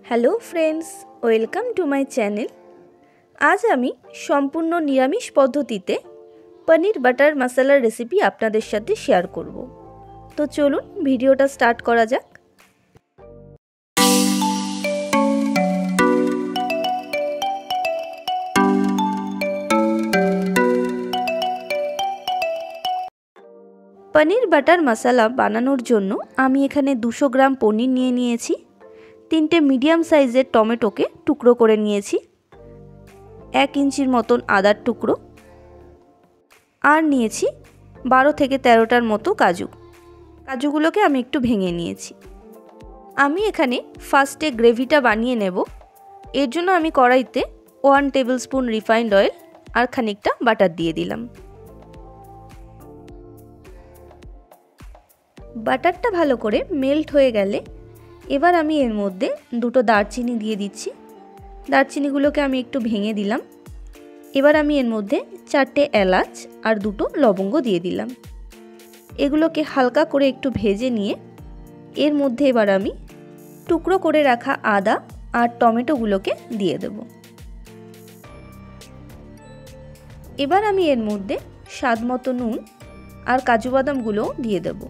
Hello friends, welcome to my channel. আজ আমি সম্পূর্ণ নিরামিষ পদ্ধতিতে পনির বাটার মশলার রেসিপি আপনাদের সাথে শেয়ার করব। তো চলুন ভিডিওটা স্টার্ট করা যাক। পনির বাটার মশলা বানানোর জন্য আমি এখানে 200 গ্রাম পনির নিয়ে নিয়েছি। 3টে মিডিয়াম সাইজের টমেটোকে টুকরো করে নিয়েছি। 1 ইঞ্চির মতন আদার টুকরো, আর নিয়েছি 12 থেকে 13টার মতো কাজুগুলোকে আমি একটু ভেঙে নিয়েছি। আমি এখানে ফার্স্টে গ্রেভিটা বানিয়ে নেব। এর জন্য আমি কড়াইতে 1 টেবিল স্পুন রিফাইন্ড অয়েল আর খানিকটা বাটার দিয়ে দিলাম। বাটারটা ভালো করে মেল্ট হয়ে গেলে এবার আমি এর মধ্যে 2টো দারচিনি দিয়ে দিচ্ছি। দারচিনিগুলোকে আমি একটু ভেঙে দিলাম। এবার আমি এর মধ্যে 4টে এলাচ আর 2টো লবঙ্গ দিয়ে দিলাম। এগুলোকে হালকা করে একটু ভেজে নিয়ে এর মধ্যে এবার আমি টুকরো করে রাখা আদা আর টমেটোগুলোকে দিয়ে দেব। এবার আমি এর মধ্যে স্বাদ মতো নুন আর কাজু বাদামগুলোও দিয়ে দেব।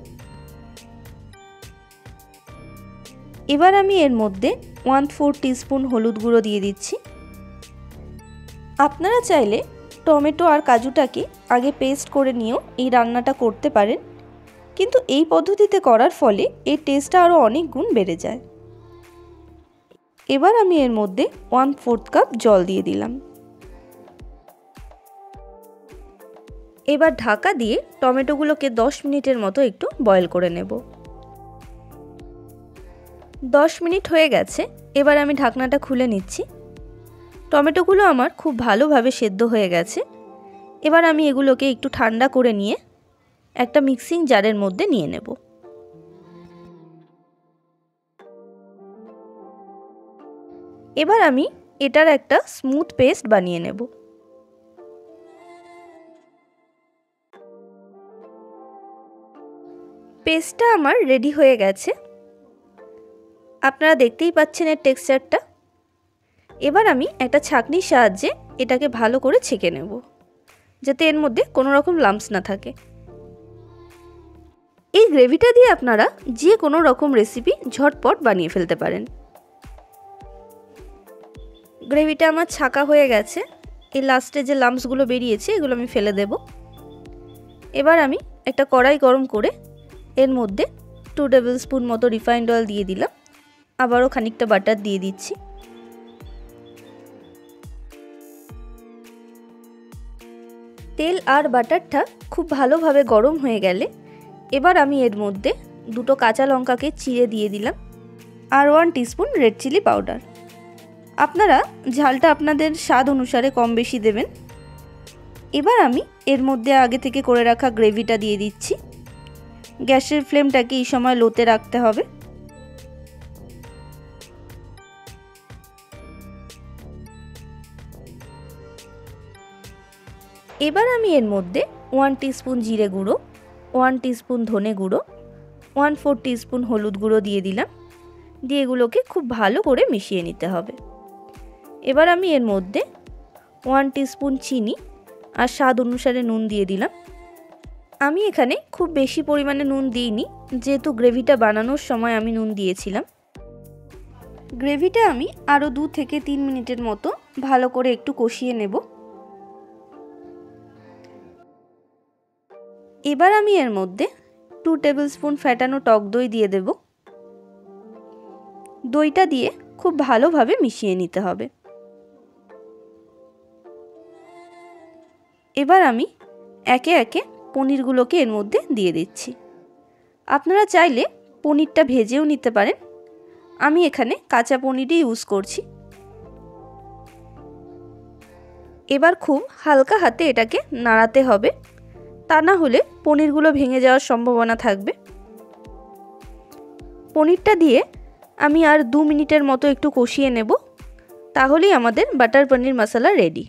এবার আমি এর মধ্যে 1/4 টিস্পুন হলুদ গুঁড়ো দিয়ে দিচ্ছি। আপনারা চাইলে টমেটো আর কাজুটাকে আগে পেস্ট করে নিয়েও এই রান্নাটা করতে পারেন, কিন্তু এই পদ্ধতিতে করার ফলে এর টেস্টটা আরও অনেক গুণ বেড়ে যায়। এবার আমি এর মধ্যে 1/4 কাপ জল দিয়ে দিলাম। এবার ঢাকা দিয়ে টমেটোগুলোকে 10 মিনিটের মতো একটু বয়েল করে নেব। 10 মিনিট হয়ে গেছে। এবার আমি ঢাকনাটা খুলে নিচ্ছি। টমেটোগুলো আমার খুব ভালোভাবে সেদ্ধ হয়ে গেছে। এবার আমি এগুলোকে একটু ঠান্ডা করে নিয়ে একটা মিক্সিং জারের মধ্যে নিয়ে নেব। এবার আমি এটার একটা স্মুথ পেস্ট বানিয়ে নেব। পেস্টটা আমার রেডি হয়ে গেছে। আপনারা দেখতেই পাচ্ছেন এর টেক্সচারটা। এবার আমি একটা ছাঁকনির সাহায্যে এটাকে ভালো করে ছেঁকে নেব, যাতে এর মধ্যে কোনো রকম লাম্পস না থাকে। এই গ্রেভিটা দিয়ে আপনারা যে কোনো রকম রেসিপি ঝটপট বানিয়ে ফেলতে পারেন। গ্রেভিটা আমার ছাঁকা হয়ে গেছে। এই লাস্টে যে লাম্পসগুলো বেরিয়েছে এগুলো আমি ফেলে দেব। এবার আমি একটা কড়াই গরম করে এর মধ্যে 2 টেবিল স্পুন মতো রিফাইন্ড অয়েল দিয়ে দিলাম। আবারও খানিকটা বাটার দিয়ে দিচ্ছি। তেল আর বাটারটা খুব ভালোভাবে গরম হয়ে গেলে এবার আমি এর মধ্যে 2টো কাঁচা লঙ্কাকে চিড়ে দিয়ে দিলাম আর 1 টিস্পুন রেড চিলি পাউডার। আপনারা ঝালটা আপনাদের স্বাদ অনুসারে কম বেশি দেবেন। এবার আমি এর মধ্যে আগে থেকে করে রাখা গ্রেভিটা দিয়ে দিচ্ছি। গ্যাসের ফ্লেমটাকে এই সময় লোতে রাখতে হবে। এবার আমি এর মধ্যে 1 টিস্পুন জিরে গুঁড়ো, 1 টিস্পুন ধনে গুঁড়ো, 1/4 টিস্পুন হলুদ গুঁড়ো দিয়ে দিলাম। দিয়ে এগুলোকে খুব ভালো করে মিশিয়ে নিতে হবে। এবার আমি এর মধ্যে 1 টিস্পুন চিনি আর স্বাদ অনুসারে নুন দিয়ে দিলাম। আমি এখানে খুব বেশি পরিমাণে নুন দিইনি, যেহেতু গ্রেভিটা বানানোর সময় আমি নুন দিয়েছিলাম। গ্রেভিটা আমি আরও 2 থেকে 3 মিনিটের মতো ভালো করে একটু কষিয়ে নেব। এবার আমি এর মধ্যে 2 টেবিল স্পুন ফ্যাটানো টক দই দিয়ে দেব। দইটা দিয়ে খুব ভালোভাবে মিশিয়ে নিতে হবে। এবার আমি একে একে পনিরগুলোকে এর মধ্যে দিয়ে দিচ্ছি। আপনারা চাইলে পনিরটা ভেজেও নিতে পারেন। আমি এখানে কাঁচা পনিরই ইউজ করছি। এবার খুব হালকা হাতে এটাকে নাড়াতে হবে, তা না হলে পনিরগুলো ভেঙে যাওয়ার সম্ভাবনা থাকবে। পনিরটা দিয়ে আমি আর 2 মিনিটের মতো একটু কষিয়ে নেব, তাহলেই আমাদের বাটার পনির মশলা রেডি।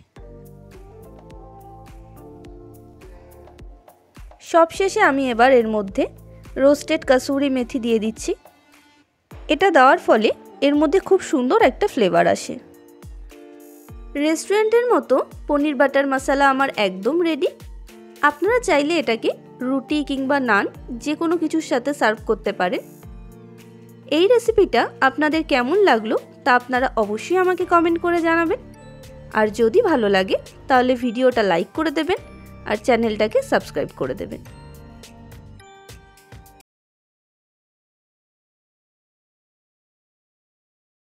সবশেষে আমি এবার এর মধ্যে রোস্টেড কাসুরি মেথি দিয়ে দিচ্ছি। এটা দেওয়ার ফলে এর মধ্যে খুব সুন্দর একটা ফ্লেভার আসে। রেস্টুরেন্টের মতো পনির বাটার মশলা আমার একদম রেডি। আপনারা চাইলে এটাকে রুটি কিংবা নান যে কোনো কিছুর সাথে সার্ভ করতে পারেন। এই রেসিপিটা আপনাদের কেমন লাগলো তা আপনারা অবশ্যই আমাকে কমেন্ট করে জানাবেন। আর যদি ভালো লাগে তাহলে ভিডিওটা লাইক করে দেবেন আর চ্যানেলটাকে সাবস্ক্রাইব করে দেবেন।